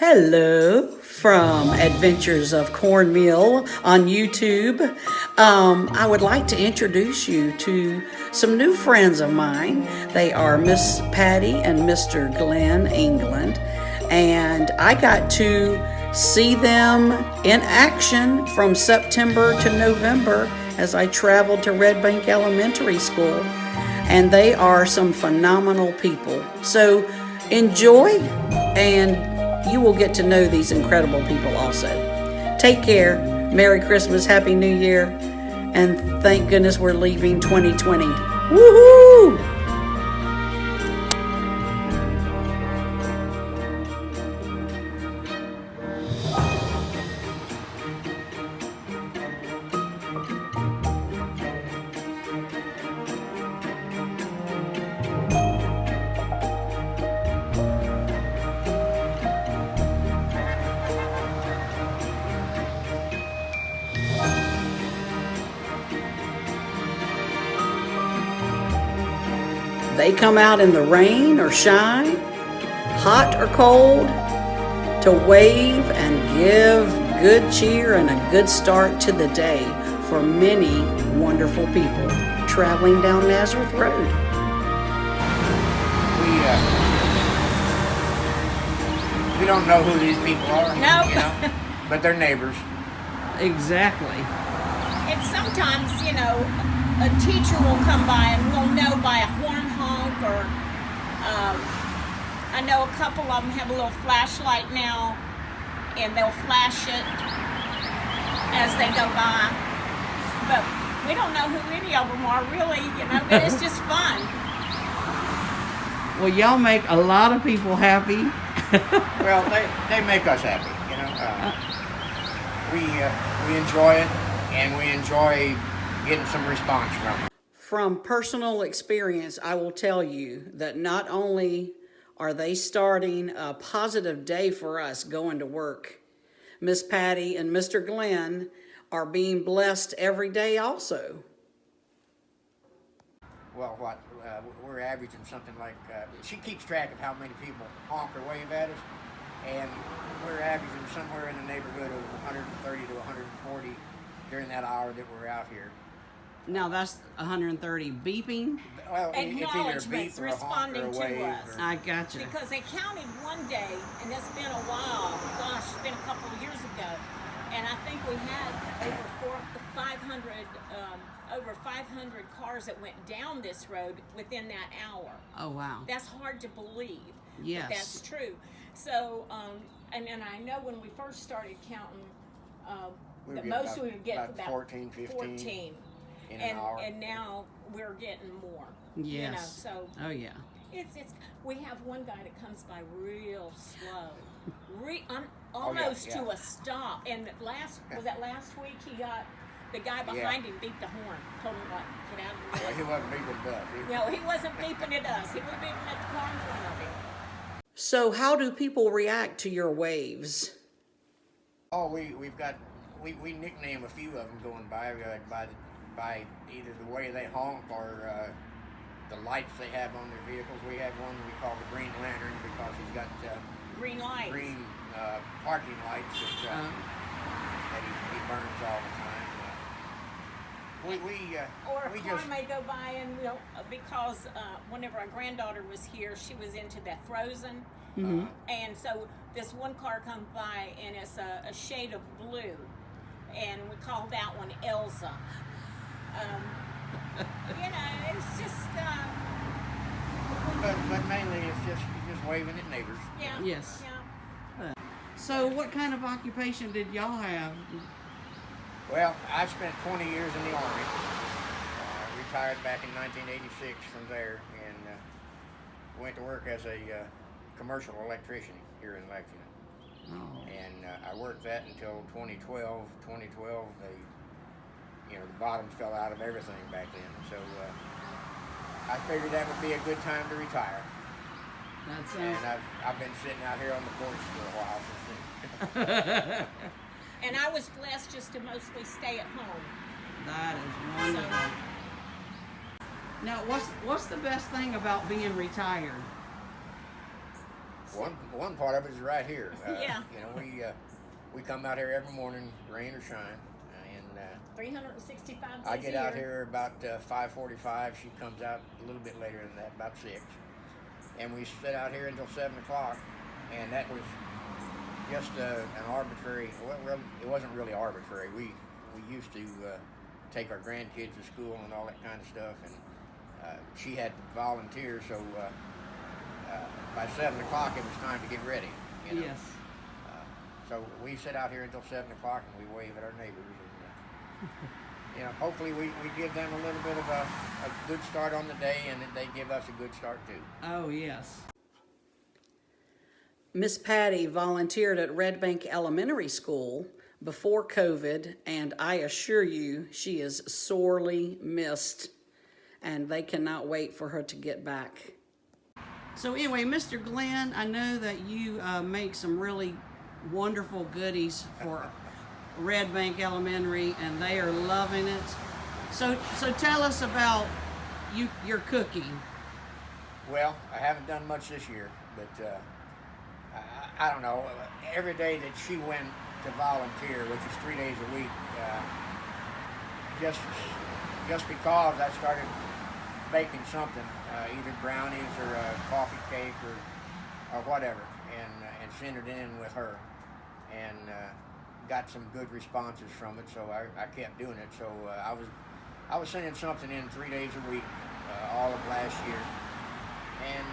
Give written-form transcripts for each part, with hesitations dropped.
Hello from Adventures of Cornmeal on YouTube. I would like to introduce you to some new friends of mine. They are Miss Patty and Mr. Glenn England, and I got to see them in action from September to November as I traveled to Red Bank Elementary School, and they are some phenomenal people. So enjoy, and you will get to know these incredible people also. Take care. Merry Christmas, Happy New Year, and thank goodness we're leaving 2020. Woohoo! They come out in the rain or shine, hot or cold, to wave and give good cheer and a good start to the day for many wonderful people traveling down Nazareth Road. We don't know who these people are. No. You know, but they're neighbors. Exactly. And sometimes, a teacher will come by and we'll know by a horn honk or I know a couple of them have a little flashlight now and they'll flash it as they go by. But we don't know who any of them are really, but it's just fun. Well, y'all make a lot of people happy. Well, they make us happy. We enjoy it, and we enjoy getting some response from it. From personal experience, I will tell you that not only are they starting a positive day for us going to work, Miss Patty and Mr. Glenn are being blessed every day also. Well, we're averaging something like, she keeps track of how many people honk or wave at us, and we're averaging somewhere in the neighborhood of 130 to 140 during that hour that we're out here. Now that's 130 beeping. Well, it's either a beep Acknowledgements or a honk or responding a to wave. us. I gotcha. Because they counted one day, and it's been a while. Gosh, it's been a couple of years ago, and I think we had over 500 cars that went down this road within that hour. Oh wow. That's hard to believe. Yes. But that's true. So, and I know when we first started counting, We the would get most about- we would get about 14, 15 14. in an hour. And now we're getting more. Yes. So Oh yeah. it's we have one guy that comes by real slow, Oh, almost yeah. to a stop. And last week he got the guy behind him beeped the horn, told him what, get out of the Well, way. he wasn't beeping us. No, he wasn't beeping at us. He was beeping at the car in front of him. So how do people react to your waves? Oh, we nickname a few of them going by by either the way they honk or the lights they have on their vehicles. We have one we call the Green Lantern because he's got Green lights. green parking lights that he burns all the time. Or a we car just may go by and because whenever our granddaughter was here, she was into that Frozen. And so this one car comes by and it's a shade of blue, and we call that one Elsa. It's just. but mainly it's just waving at neighbors. Yeah. Yes. Yeah. So what kind of occupation did y'all have? Well, I spent 20 years in the Army. Retired back in 1986 from there, and went to work as a commercial electrician here in Lexington. Oh. And I worked that until 2012. 2012, the bottoms fell out of everything back then. So I figured that would be a good time to retire. That And sounds. I've been sitting out here on the porch for a while since then. And I was blessed just to mostly stay at home. That is wonderful. Now, what's the best thing about being retired? One part of it is right here. Yeah. You know, we come out here every morning, rain or shine, and 365 days I get a out year. here about 5:45. She comes out a little bit later than that, about 6, and we sit out here until 7 o'clock. And that was just an arbitrary. Well, it wasn't really arbitrary. We used to take our grandkids to school and all that kind of stuff, and she had to volunteer, so by 7 o'clock it was time to get ready. You know? Yes. So we sit out here until 7 o'clock and we wave at our neighbors, and you know, hopefully we give them a little bit of a good start on the day, and they give us a good start too. Oh, yes. Miss Patty volunteered at Red Bank Elementary School before COVID, and I assure you she is sorely missed, and they cannot wait for her to get back. So anyway, Mr. Glenn, I know that you make some really wonderful goodies for Red Bank Elementary, and they are loving it. So tell us about your cooking. Well, I haven't done much this year, but I don't know. Every day that she went to volunteer, which is 3 days a week, just because I started baking something, either brownies or a coffee cake or whatever, and sent it in with her, and got some good responses from it. So I kept doing it. So I was sending something in 3 days a week all of last year, and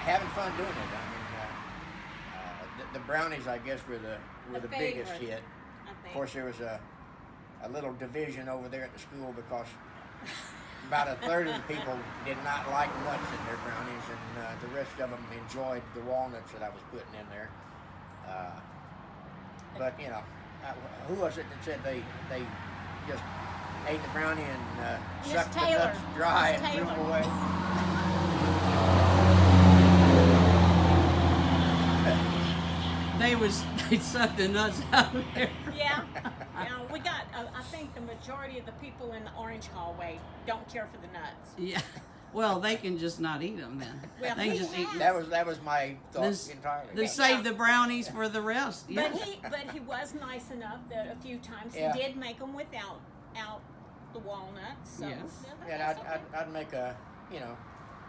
having fun doing it. I mean, the brownies, I guess, were the biggest favorite, hit. I Of think. course, there was a little division over there at the school because about a third of the people did not like nuts in their brownies, and the rest of them enjoyed the walnuts that I was putting in there. But you know, who was it that said they just ate the brownie and Miss sucked the Taylor. nuts dry Miss and threw them Taylor. away? They sucked the nuts out of there. Yeah. We got, I think the majority of the people in the orange hallway don't care for the nuts. Yeah. Well, they can just not eat them then. Well, they he can just eat. has. That was my thought This- entirely. They save the brownies for the rest. Yeah. But he was nice enough that a few times Yeah. he did make them without the walnuts. So Yes. Yeah, that's okay. I'd make a, you know,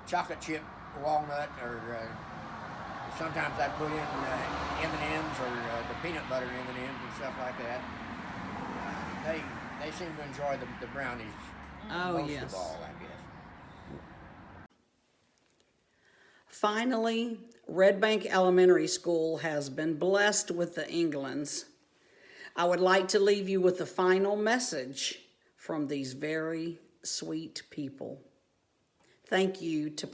chocolate chip walnut, or sometimes I'd put in M&Ms or the peanut butter M&Ms and stuff like that. They seem to enjoy the brownies Oh, most yes. of all, I guess. Finally, Red Bank Elementary School has been blessed with the Englands. I would like to leave you with a final message from these very sweet people. Thank you to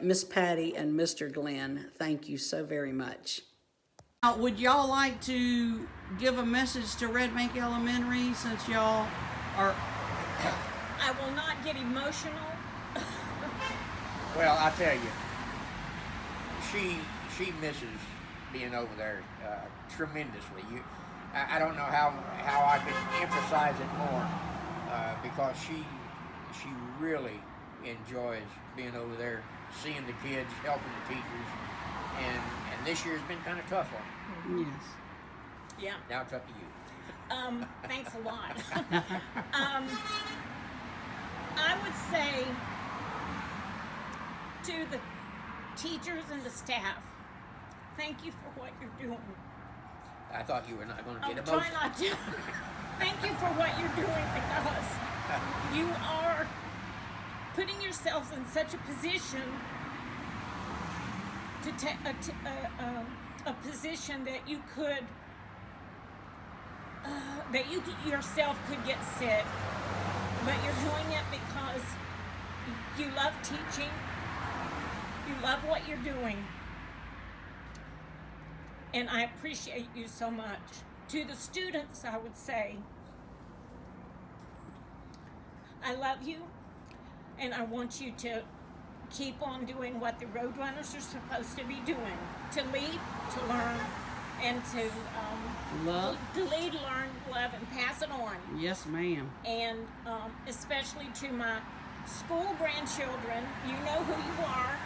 Miss Patty and Mr. Glenn. Thank you so very much. Now, would y'all like to give a message to Red Bank Elementary since y'all are... I will not get emotional. Well, I tell you, she misses being over there tremendously. I don't know how I could emphasize it more, because she really enjoys being over there, seeing the kids, helping the teachers, and this year's been kind of tough on her. Yes. Yeah. Now it's up to you. Thanks a lot. I would say to the teachers and the staff, thank you for what you're doing. I thought you were not going to I'm get trying emotional. not to. Thank you for what you're doing, because you are putting yourselves in such a position to take a position that you could, that you yourself could get sick, but you're doing it because you love teaching, you love what you're doing, and I appreciate you so much. To the students, I would say, I love you, and I want you to keep on doing what the Roadrunners are supposed to be doing: to lead, to learn, and to Love. to lead, learn, love, and pass it on. Yes, ma'am. And especially to my school grandchildren, you know who you are.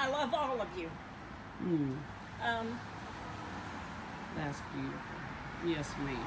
I love all of you. That's beautiful. Yes, ma'am.